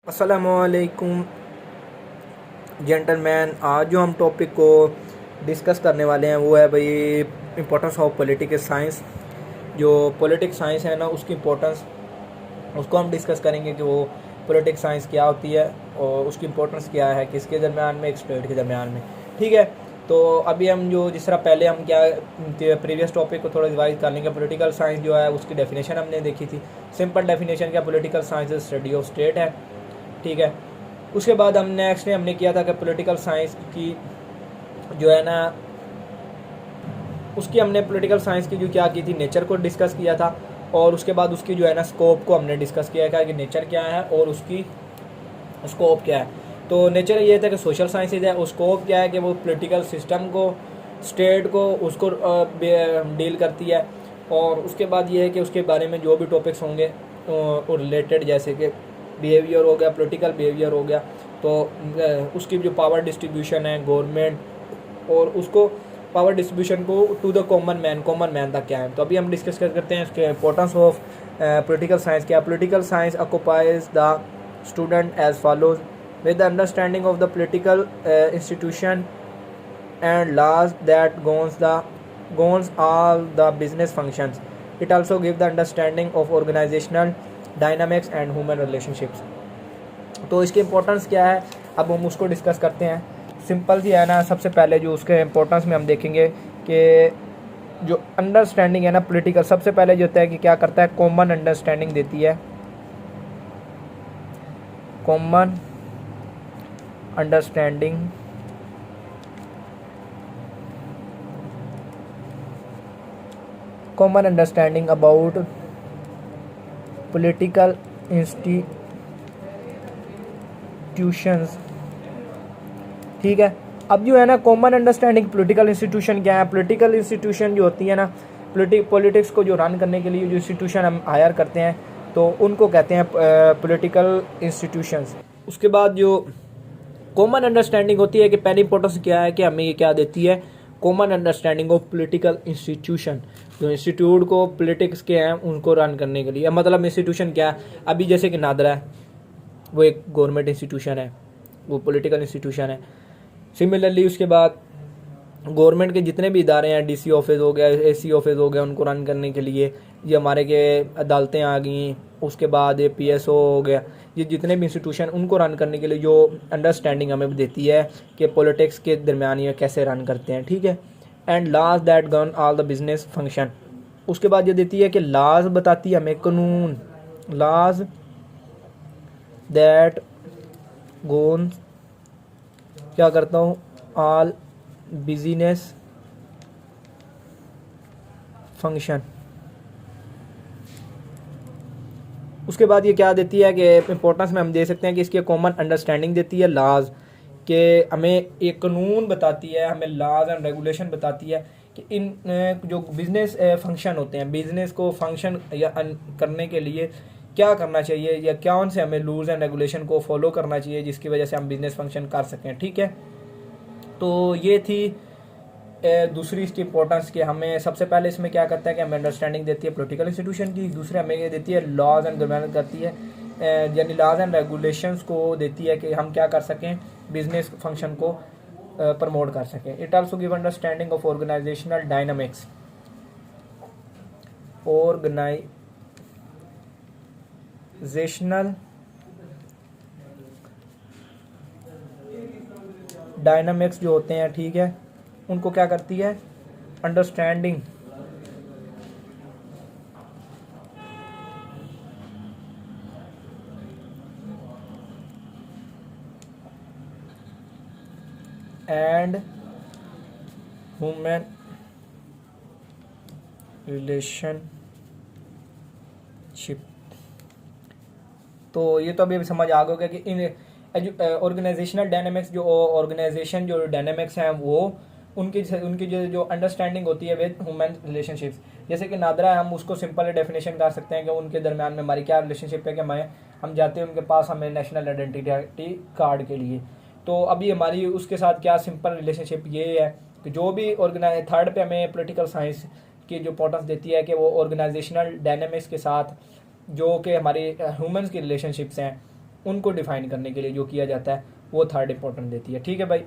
अस्सलामुअलैकुम जेंटलमैन। आज जो हम टॉपिक को डिस्कस करने वाले हैं वो है भाई इम्पोर्टेंस ऑफ पॉलिटिकल साइंस। जो पॉलिटिक्स साइंस है ना उसकी इम्पोर्टेंस उसको हम डिस्कस करेंगे कि वो पॉलिटिक्स साइंस क्या होती है और उसकी इम्पोर्टेंस क्या है, किसके दरमियान में, एक स्टेट के दरमियान में। ठीक है, तो अभी हम जो जिस तरह पहले हम क्या प्रीवियस टॉपिक को थोड़ा रिवाइज कर लेंगे। पॉलिटिकल साइंस जो है उसकी डेफिनेशन हमने देखी थी। सिंपल डेफिनेशन क्या, political science study of state है। ठीक है, उसके बाद हम नेक्स्ट में हमने किया था कि पॉलिटिकल साइंस की जो है ना उसकी हमने पॉलिटिकल साइंस की जो क्या की थी, नेचर को डिस्कस किया था। और उसके बाद उसकी जो है ना स्कोप को हमने डिस्कस किया था कि नेचर क्या है और उसकी स्कोप क्या है। तो नेचर ये था कि सोशल साइंसेज है, और स्कोप क्या है कि वो पॉलिटिकल सिस्टम को, स्टेट को, उसको डील करती है। और उसके बाद ये है कि उसके बारे में जो भी टॉपिक्स होंगे और रिलेटेड, जैसे कि बिहेवियर हो गया, पॉलिटिकल बिहेवियर हो गया, तो उसकी जो पावर डिस्ट्रीब्यूशन है गवर्नमेंट, और उसको पावर डिस्ट्रीब्यूशन को टू द कॉमन मैन तक क्या है। तो अभी हम डिस्कस करते हैं इसके इंपॉर्टेंस ऑफ पॉलिटिकल साइंस क्या। Political science occupies the student as follows with the understanding of the political institution and laws that governs all the business functions. It also gives the understanding of organizational dynamics and human relationships. तो इसकी importance क्या है, अब हम उसको discuss करते हैं। Simple सी है ना, सबसे पहले जो उसके इम्पोर्टेंस में हम देखेंगे कि जो अंडरस्टैंडिंग है ना पॉलिटिकल, सबसे पहले जो होता है कि क्या करता है, कॉमन अंडरस्टैंडिंग देती है। Common understanding about political institutions. ठीक है, अब जो है ना कॉमन अंडरस्टैंडिंग पॉलिटिकल इंस्टीट्यूशन क्या है। पॉलिटिकल इंस्टीट्यूशन जो होती है ना, पॉलिटिक्स को जो रन करने के लिए जो इंस्टीट्यूशन हम हायर करते हैं तो उनको कहते हैं पॉलिटिकल इंस्टीट्यूशंस। उसके बाद जो कॉमन अंडरस्टैंडिंग होती है कि पहली इंपॉर्टेंस क्या है कि हमें ये क्या देती है, common understanding of political institution. जो इंस्टीट्यूट को पॉलिटिक्स के हैं उनको रन करने के लिए, मतलब इंस्टीट्यूशन क्या है, अभी जैसे कि नादरा है वो एक गवर्नमेंट इंस्टीट्यूशन है, वो पॉलिटिकल इंस्टीट्यूशन है। सिमिलरली उसके बाद गवर्नमेंट के जितने भी इदारे हैं, डीसी ऑफिस हो गया, एसी ऑफिस हो गया, उनको रन करने के लिए ये हमारे के अदालतें आ गई। उसके बाद ये पीएसओ हो गया, ये जितने भी इंस्टीट्यूशन उनको रन करने के लिए जो अंडरस्टैंडिंग हमें देती है कि पॉलिटिक्स के दरमियान ये कैसे रन करते हैं। ठीक है, and laws that govern all the business function. उसके बाद ये देती है कि लॉज बताती है हमें, कानून, लॉज दैट गवर्न क्या करता हूँ, ऑल बिजनेस फंक्शन। उसके बाद ये क्या देती है कि इंपॉर्टेंस में हम दे सकते हैं कि इसकी कॉमन अंडरस्टैंडिंग देती है लॉज के, हमें एक कानून बताती है, हमें लॉज एंड रेगुलेशन बताती है कि इन जो बिजनेस फंक्शन होते हैं, बिजनेस को फंक्शन या करने के लिए क्या करना चाहिए या कौन से हमें रूल्स एंड रेगुलेशन को फॉलो करना चाहिए जिसकी वजह से हम बिजनेस फंक्शन कर सकें। ठीक है, तो ये थी दूसरी इसकी इंपॉर्टेंस कि हमें सबसे पहले इसमें क्या करता है कि हमें अंडरस्टैंडिंग देती है पॉलिटिकल इंस्टीट्यूशन की। दूसरे हमें ये देती है लॉज एंड गवर्नेंस करती है, यानी लॉज एंड रेगुलेशंस को देती है कि हम क्या कर सकें, बिजनेस फंक्शन को प्रमोट कर सकें। It also give understanding of organisational dynamics, organisational dynamics जो होते हैं, ठीक है, उनको क्या करती है, अंडरस्टैंडिंग एंड ह्यूमन रिलेशनशिप। तो ये तो अभी समझ आ गया कि इन ऑर्गेनाइजेशनल डायनामिक्स, जो ऑर्गेनाइजेशन जो डायनामिक्स हैं वो उनकी जो अंडरस्टैंडिंग होती है विद ह्यूमन रिलेशनशिप्स। जैसे कि नादरा है, हम उसको सिंपल डेफिनेशन कर सकते हैं कि उनके दरमियान में हमारी क्या रिलेशनशिप है कि हम जाते हैं उनके पास हमें नेशनल आइडेंटिटी कार्ड के लिए। तो अभी हमारी उसके साथ क्या सिंपल रिलेशनशिप ये है कि जो भी थर्ड पे हमें पॉलिटिकल साइंस की जो इंपॉर्टेंस देती है कि वो ऑर्गेनाइजेशनल डायनेमिक्स के साथ जो कि हमारी ह्यूमंस की रिलेशनशिप्स हैं उनको डिफाइन करने के लिए जो किया जाता है वो थर्ड इंपॉर्टेंट देती है। ठीक है भाई।